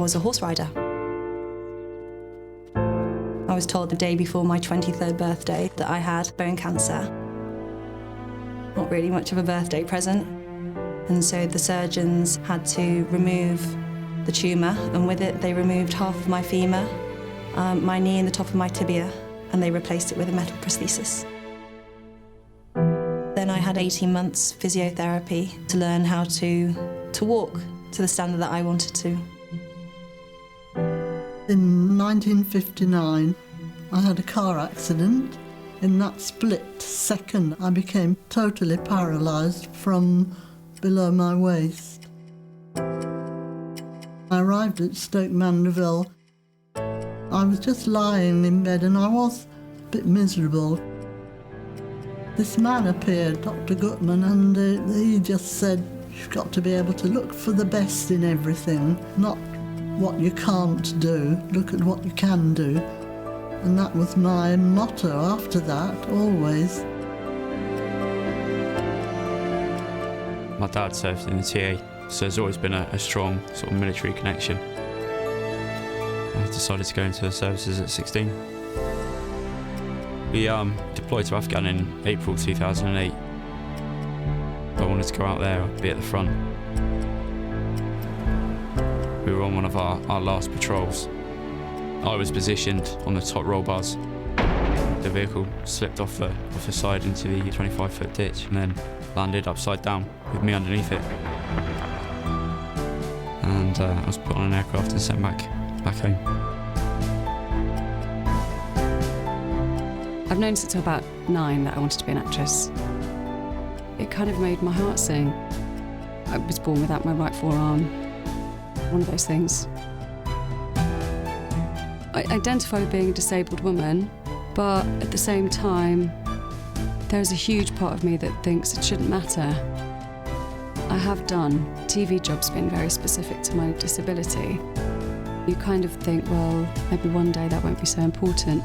was a horse rider. I was told the day before my 23rd birthday that I had bone cancer. Not really much of a birthday present. And so the surgeons had to remove the tumour, and with it they removed half of my femur, my knee and the top of my tibia, and they replaced it with a metal prosthesis. Then I had 18 months physiotherapy to learn how to walk to the standard that I wanted to. In 1959, I had a car accident. In that split second, I became totally paralysed from below my waist. I arrived at Stoke Mandeville. I was just lying in bed and I was a bit miserable. This man appeared, Dr. Gutman, and he just said, you've got to be able to look for the best in everything, not what you can't do, look at what you can do. And that was my motto after that, always. My dad served in the TA, so there's always been a strong sort of military connection. I decided to go into the services at 16. We deployed to Afghan in April 2008. I wanted to go out there, be at the front. We were on one of our last patrols. I was positioned on the top roll bars. The vehicle slipped off the side into the 25-foot ditch and then landed upside down with me underneath it. And I was put on an aircraft and sent back home. I've known since I was about 9 that I wanted to be an actress. It kind of made my heart sing. I was born without my right forearm. One of those things. I identify with being a disabled woman, but at the same time, there's a huge part of me that thinks it shouldn't matter. I have done TV jobs been very specific to my disability. You kind of think, well, maybe one day that won't be so important.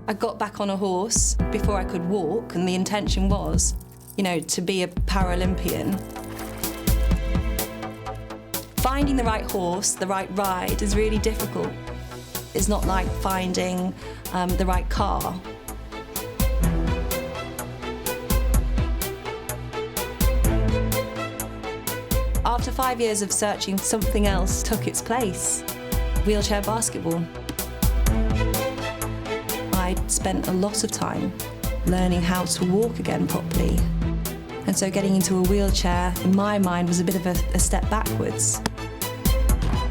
I got back on a horse before I could walk, and the intention was, to be a Paralympian. Finding the right horse, the right ride is really difficult. It's not like finding the right car. After 5 years of searching, something else took its place: wheelchair basketball. I spent a lot of time learning how to walk again properly. And so getting into a wheelchair, in my mind, was a bit of a step backwards.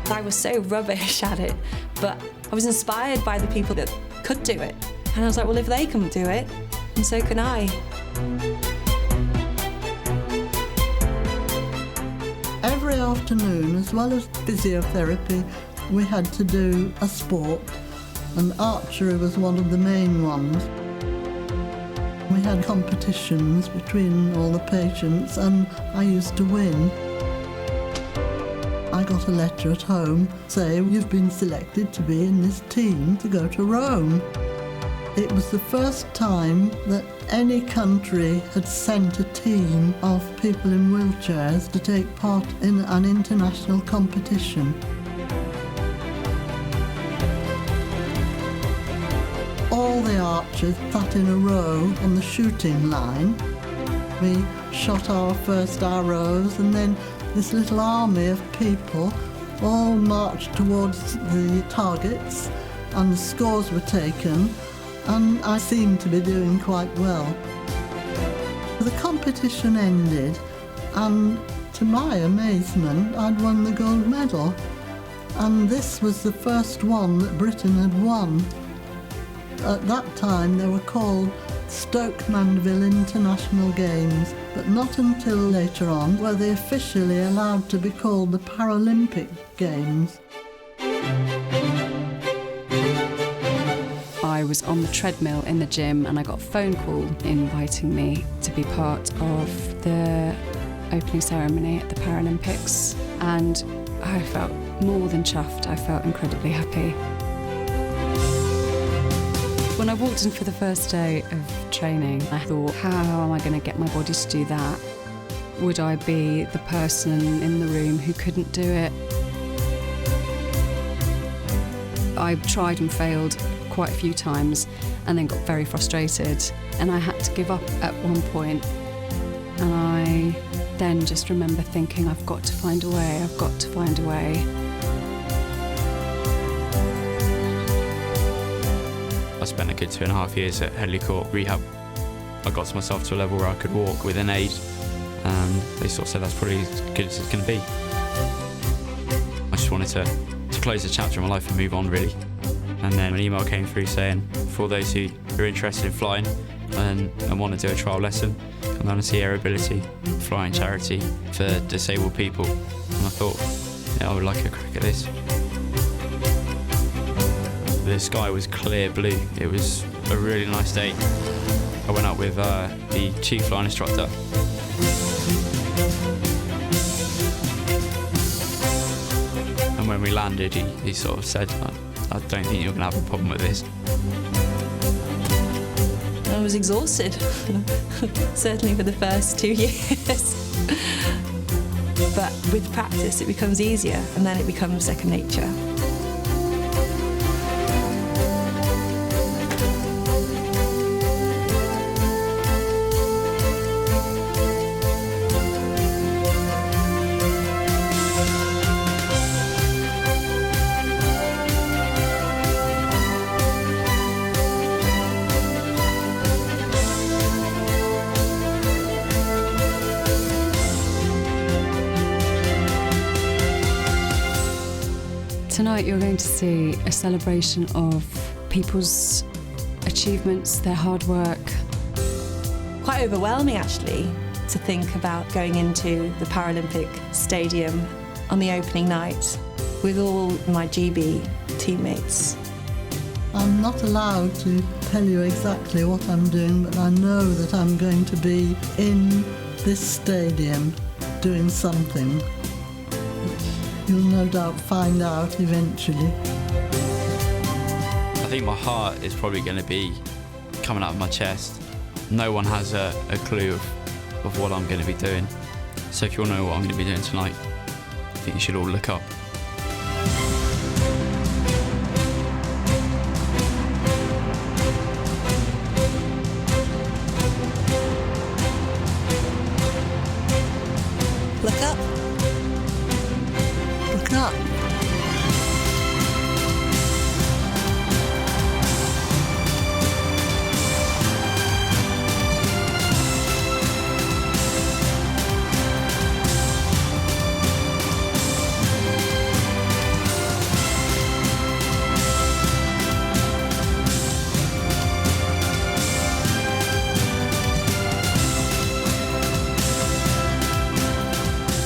I was so rubbish at it, but I was inspired by the people that could do it. And I was like, well, if they can do it, then so can I. Every afternoon, as well as physiotherapy, we had to do a sport, and archery was one of the main ones. We had competitions between all the patients, and I used to win. I got a letter at home saying, you've been selected to be in this team to go to Rome. It was the first time that any country had sent a team of people in wheelchairs to take part in an international competition. All the archers sat in a row on the shooting line. We shot our first arrows, and then this little army of people all marched towards the targets, and the scores were taken, and I seemed to be doing quite well. The competition ended, and to my amazement, I'd won the gold medal. And this was the first one that Britain had won. At that time, they were called Stoke Mandeville International Games, but not until later on were they officially allowed to be called the Paralympic Games. I was on the treadmill in the gym and I got a phone call inviting me to be part of the opening ceremony at the Paralympics, and I felt more than chuffed. I felt incredibly happy. When I walked in for the first day of training, I thought, how am I going to get my body to do that? Would I be the person in the room who couldn't do it? I tried and failed quite a few times and then got very frustrated, and I had to give up at one point. And I then just remember thinking, I've got to find a way, I've got to find a way. I spent a good 2.5 years at Headley Court rehab. I got to myself to a level where I could walk with an aid, and they sort of said that's probably as good as it's going to be. I just wanted to close the chapter in my life and move on, really. And then an email came through saying, for those who are interested in flying and want to do a trial lesson, come down and see Air Ability, flying charity for disabled people. And I thought, yeah, I would like a crack at this. The sky was clear blue. It was a really nice day. I went up with the chief flying instructor. And when we landed, he sort of said, I don't think you're going to have a problem with this. I was exhausted, certainly for the first 2 years. But with practice, it becomes easier, and then it becomes second nature. Tonight you're going to see a celebration of people's achievements, their hard work. Quite overwhelming, actually, to think about going into the Paralympic Stadium on the opening night with all my GB teammates. I'm not allowed to tell you exactly what I'm doing, but I know that I'm going to be in this stadium doing something. You'll no doubt find out eventually. I think my heart is probably going to be coming out of my chest. No one has a clue of what I'm going to be doing. So if you want to know what I'm going to be doing tonight, I think you should all look up. Look up. Look up.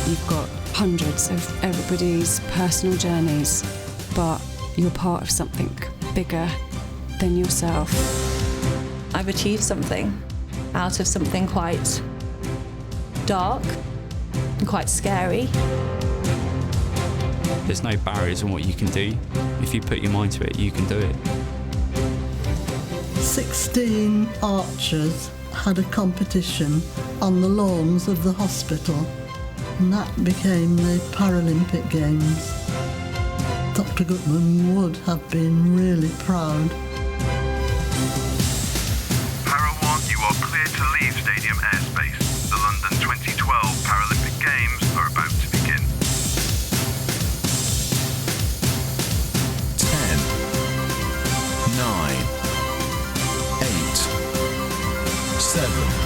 You've got hundreds of everybody's personal journeys, but you're part of something bigger than yourself. I've achieved something out of something quite dark and quite scary. There's no barriers in what you can do. If you put your mind to it, you can do it. 16 archers had a competition on the lawns of the hospital, and that became the Paralympic Games. Dr. Gutman would have been really proud. Para 1, you are clear to leave stadium airspace. The London 2012 Paralympic Games are about to begin. 10, 9, 8, 7,